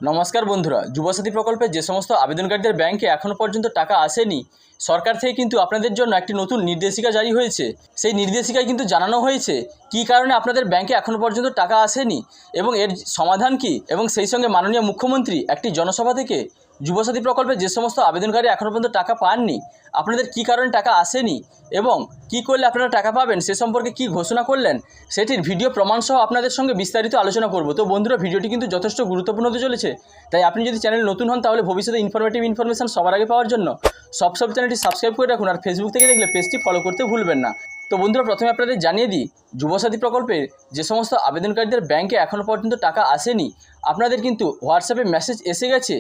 নমস্কার বন্ধুরা, যুবসাথী প্রকল্পে যে সমস্ত আবেদনকারীদের ব্যাংকে এখনও পর্যন্ত টাকা আসেনি, সরকার থেকে কিন্তু আপনাদের জন্য একটি নতুন নির্দেশিকা জারি হয়েছে। সেই নির্দেশিকায় কিন্তু জানানো হয়েছে কী কারণে আপনাদের ব্যাংকে এখনও পর্যন্ত টাকা আসেনি এবং এর সমাধান কী, এবং সেই সঙ্গে মাননীয় মুখ্যমন্ত্রী একটি জনসভা থেকে যুবসাথী প্রকল্পে যে সমস্ত আবেদনকারী এখনও পর্যন্ত টাকা পাননি, আপনাদের কী কারণে টাকা আসেনি এবং কী করলে আপনারা টাকা পাবেন সে সম্পর্কে কী ঘোষণা করলেন, সেটির ভিডিও প্রমাণসহ আপনাদের সঙ্গে বিস্তারিত আলোচনা করব। তো বন্ধুরা, ভিডিওটি কিন্তু যথেষ্ট গুরুত্বপূর্ণ হতে চলেছে, তাই আপনি যদি চ্যানেল নতুন হন তাহলে ভবিষ্যতে ইনফরমেশন সবার আগে পাওয়ার জন্য সব চ্যানেলটি সাবস্ক্রাইব করে রাখুন, আর ফেসবুক থেকে দেখলে পেজটি ফলো করতে ভুলবেন না। তো বন্ধুরা, প্রথমে আপনাদের জানিয়ে দিই, যুবসাথী প্রকল্পের যে সমস্ত আবেদনকারীদের ব্যাংকে এখনও পর্যন্ত টাকা আসেনি, আপনাদের কিন্তু হোয়াটসঅ্যাপে মেসেজ এসে গেছে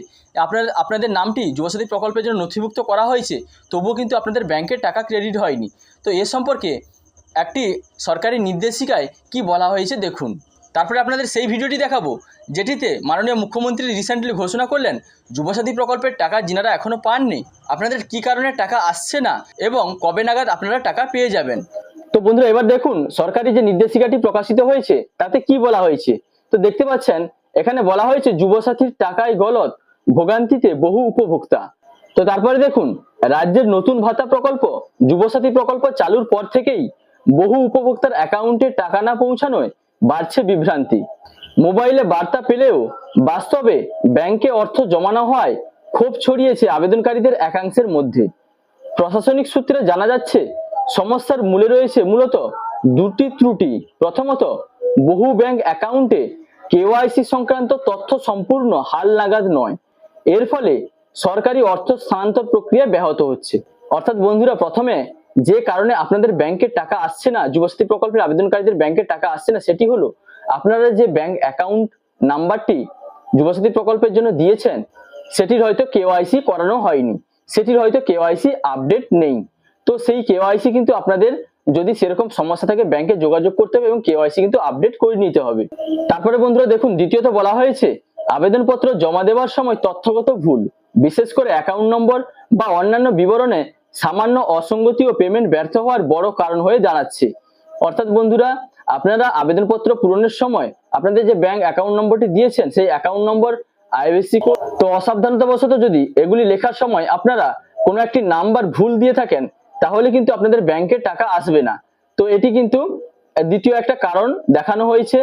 আপনাদের নামটি যুবসাথী প্রকল্পের জন্য নথিভুক্ত করা হয়েছে, তবুও কিন্তু আপনাদের ব্যাংকের টাকা ক্রেডিট হয়নি। তো এ সম্পর্কে একটি সরকারি নির্দেশিকায় কি বলা হয়েছে দেখুন। তারপরে আপনাদের সেই ভিডিওটি দেখাবো যেটিতে মাননীয় মুখ্যমন্ত্রী রিসেন্টলি ঘোষণা করলেন যুবসাথী প্রকল্পের টাকা যিনারা এখনও পাননি, আপনাদের কী কারণে টাকা আসছে না এবং কবে নাগাদ আপনারা টাকা পেয়ে যাবেন। তো বন্ধুরা, এবার দেখুন সরকারি যে নির্দেশিকাটি প্রকাশিত হয়েছে তাতে কি বলা হয়েছে। তো দেখতে পাচ্ছেন এখানে বলা হয়েছে যুবসাথীর টাকায় গলত, ভোগান্তিতে বহু উপভোক্তা। তো তারপরে দেখুন, রাজ্যের নতুন ভাতা প্রকল্প যুবসাথী প্রকল্প চালুর পর থেকেই বহু উপভোক্তার অ্যাকাউন্টে টাকা না পৌঁছানোয় বাড়ছে বিভ্রান্তি। মোবাইলে বার্তা পেলেও বাস্তবে ব্যাংকে অর্থ জমা না হওয়ায় ক্ষোভ ছড়িয়েছে আবেদনকারীদের একাংশের মধ্যে। প্রশাসনিক সূত্রে জানা যাচ্ছে সমস্যার মূলে রয়েছে মূলত দুটি ত্রুটি। প্রথমত, বহু ব্যাংক অ্যাকাউন্টে কেওয়াইসি সংক্রান্ত তথ্য সম্পূর্ণ হালনাগাদ নয়, এর ফলে সরকারি অর্থ স্থানান্তর প্রক্রিয়া ব্যাহত হচ্ছে। অর্থাৎ বন্ধুরা, প্রথমে যে কারণে আপনাদের ব্যাংকের টাকা আসছে না, যুবসাথী প্রকল্পের আবেদনকারীদের ব্যাংকের টাকা আসছে না, সেটি হলো আপনারা যে ব্যাংক অ্যাকাউন্ট নাম্বারটি যুবসাথী প্রকল্পের জন্য দিয়েছেন সেটির হয়তো কেওয়াইসি করানো হয়নি, সেটির হয়তো কেওয়াইসি আপডেট নেই। তো সেই কেওয়াইসি কিন্তু আপনাদের, যদি সেরকম সমস্যা থাকে, ব্যাংকে যোগাযোগ করতে হবে এবং কেওয়াইসি কিন্তু আপডেট করে নিতে হবে। তারপরে বন্ধুরা দেখুন, দ্বিতীয়ত বলা হয়েছে আবেদনপত্র জমা দেওয়ার সময় তথ্যগত ভুল, বিশেষ করে অ্যাকাউন্ট নম্বর বা অন্যান্য বিবরণে সামান্য অসঙ্গতি ও পেমেন্ট ব্যর্থ হওয়ার বড় কারণ হয়ে দাঁড়াচ্ছে। অর্থাৎ বন্ধুরা, আপনারা আবেদনপত্র পূরণের সময় আপনাদের যে ব্যাংক অ্যাকাউন্ট নম্বরটি দিয়েছেন সেই অ্যাকাউন্ট নম্বর, আইএফএসসি কোড, তো অসাবধানতাবশত যদি এগুলি লেখার সময় আপনারা কোনো একটি নাম্বার ভুল দিয়ে থাকেন তাহলে কিন্তু আপনাদের ব্যাংকে টাকা আসবে না। তো এটি কিন্তু দ্বিতীয় একটা কারণ দেখানো হয়েছে।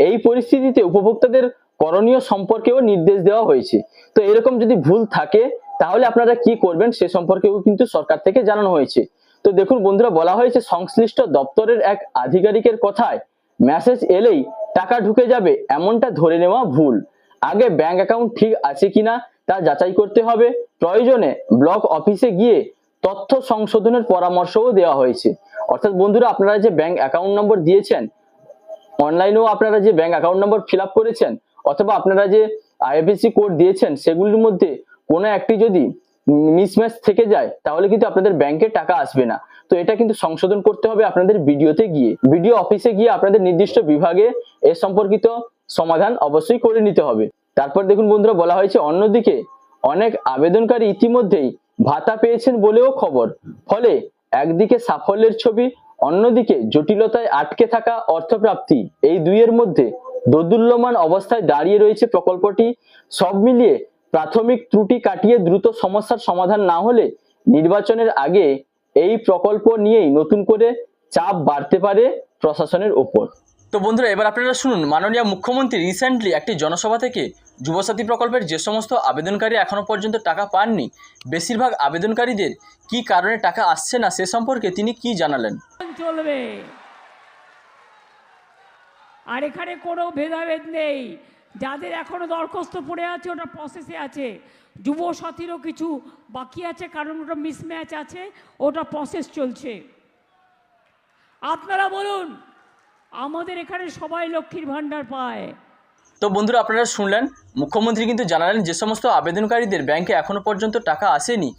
এই পরিস্থিতিতে উপভোক্তাদের করণীয় সম্পর্কেও নির্দেশ দেওয়া হয়েছে। তো এরকম যদি ভুল থাকে তাহলে আপনারা কি করবেন সে সম্পর্কেও কিন্তু সরকার থেকে জানানো হয়েছে। তো দেখুন বন্ধুরা, বলা হয়েছে সংশ্লিষ্ট দপ্তরের এক আধিকারিকের কথায় মেসেজ এলেই টাকা ঢুকে যাবে এমনটা ধরে নেওয়া ভুল। আগে ব্যাংক অ্যাকাউন্ট ঠিক আছে কিনা তা যাচাই করতে হবে। প্রয়োজনে ব্লক অফিসে গিয়ে তথ্য সংশোধনের পরামর্শও দেওয়া হয়েছে। অর্থাৎ বন্ধুরা, আপনারা যে ব্যাংক অ্যাকাউন্ট নম্বর দিয়েছেন, অনলাইনেও আপনারা যে bank account number fill up করেছেন, অথবা আপনারা যে আইএফএসসি কোড দিয়েছেন, সেগুলির মধ্যে কোনো একটি যদি মিসম্যাচ থেকে যায় তাহলে কিন্তু আপনাদের ব্যাংকে টাকা আসবে না। তো এটা কিন্তু সংশোধন করতে হবে আপনাদের বিডিওতে গিয়ে, বিডিও অফিসে গিয়ে আপনাদের নির্দিষ্ট বিভাগে এ সম্পর্কিত সমাধান অবশ্যই করে নিতে হবে। তারপর দেখুন বন্ধুরা, বলা হয়েছে অন্যদিকে অনেক আবেদনকারী ইতিমধ্যেই ভাতা পেয়েছেন বলেও খবর। ফলে একদিকে সাফল্যের ছবি, অন্যদিকে জটিলতায় আটকে থাকা অর্থপ্রাপ্তি, এই দুইয়ের মধ্যে দোদুল্যমান অবস্থায় দাঁড়িয়ে রয়েছে প্রকল্পটি। সব মিলিয়ে প্রাথমিক ত্রুটি কাটিয়ে দ্রুত সমস্যার সমাধান না হলে নির্বাচনের আগে এই প্রকল্প নিয়েই নতুন করে চাপ বাড়তে পারে প্রশাসনের ওপর। তো বন্ধুরা, এবার আপনারা শুনুন মাননীয় মুখ্যমন্ত্রী রিসেন্টলি একটি জনসভা থেকে যুবসাথী প্রকল্পের যে সমস্ত আবেদনকারী এখনও পর্যন্ত টাকা পাননি, বেশিরভাগ আবেদনকারীদের কি কারণে টাকা আসছে না সে সম্পর্কে তিনি কি জানালেন। চলবে, আর এখানে কোনো ভেদাভেদ নেই। যাদের এখনো দরখাস্ত পড়ে আছে ওটা প্রসেসে আছে, যুবসাথীরও কিছু বাকি আছে কারণ ওটা মিসম্যাচ আছে, ওটা প্রসেস চলছে। আপনারা বলুন, আমাদের এখানে সবাই লক্ষ্মীর ভাণ্ডার পায়। তো বন্ধুরা, আপনারা শুনলেন মুখ্যমন্ত্রী কিন্তু জানালেন যে সমস্ত আবেদনকারীদের ব্যাংকে এখনও পর্যন্ত টাকা আসেনি,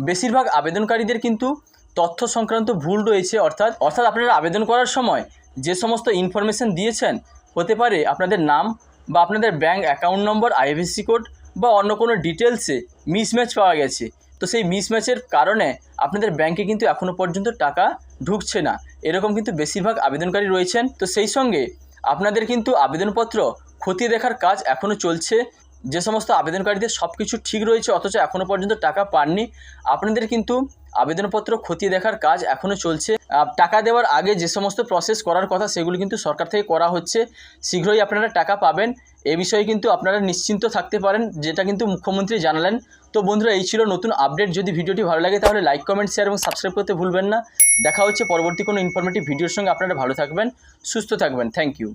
বেশিরভাগ আবেদনকারীদের কিন্তু তথ্য সংক্রান্ত ভুল রয়েছে। অর্থাৎ আপনারা আবেদন করার সময় যে সমস্ত ইনফরমেশন দিয়েছেন, হতে পারে আপনাদের নাম বা আপনাদের bank account number, IFSC code বা অন্য কোনো ডিটেলসে মিসম্যাচ পাওয়া গেছে। তো সেই মিসম্যাচের কারণে আপনাদের ব্যাংকে কিন্তু এখনও পর্যন্ত টাকা ঢুকছে না, এরকম কিন্তু বেশিরভাগ আবেদনকারী রয়েছেন। তো সেই সঙ্গে আপনাদের কিন্তু আবেদনপত্র খতিয়ে দেখার কাজ এখনও চলছে। যে সমস্ত আবেদনকারীদের সব কিছু ঠিক রয়েছে অথচ এখনও পর্যন্ত টাকা পাননি, আপনাদের কিন্তু আবেদনপত্র খতিয়ে দেখার কাজ এখনও চলছে। টাকা দেওয়ার আগে যে সমস্ত প্রসেস করার কথা সেগুলো কিন্তু সরকার থেকে করা হচ্ছে। শীঘ্রই আপনারা টাকা পাবেন, এ বিষয়ে কিন্তু আপনারা নিশ্চিন্ত থাকতে পারেন, যেটা কিন্তু মুখ্যমন্ত্রী জানালেন। তো বন্ধুরা, এই ছিল নতুন আপডেট। যদি ভিডিওটি ভালো লাগে তাহলে লাইক, কমেন্ট, শেয়ার এবং সাবস্ক্রাইব করতে ভুলবেন না। দেখা হচ্ছে পরবর্তী কোনো ইনফরমেটিভ ভিডিওর সঙ্গে। আপনারা ভালো থাকবেন, সুস্থ থাকবেন। Thank you.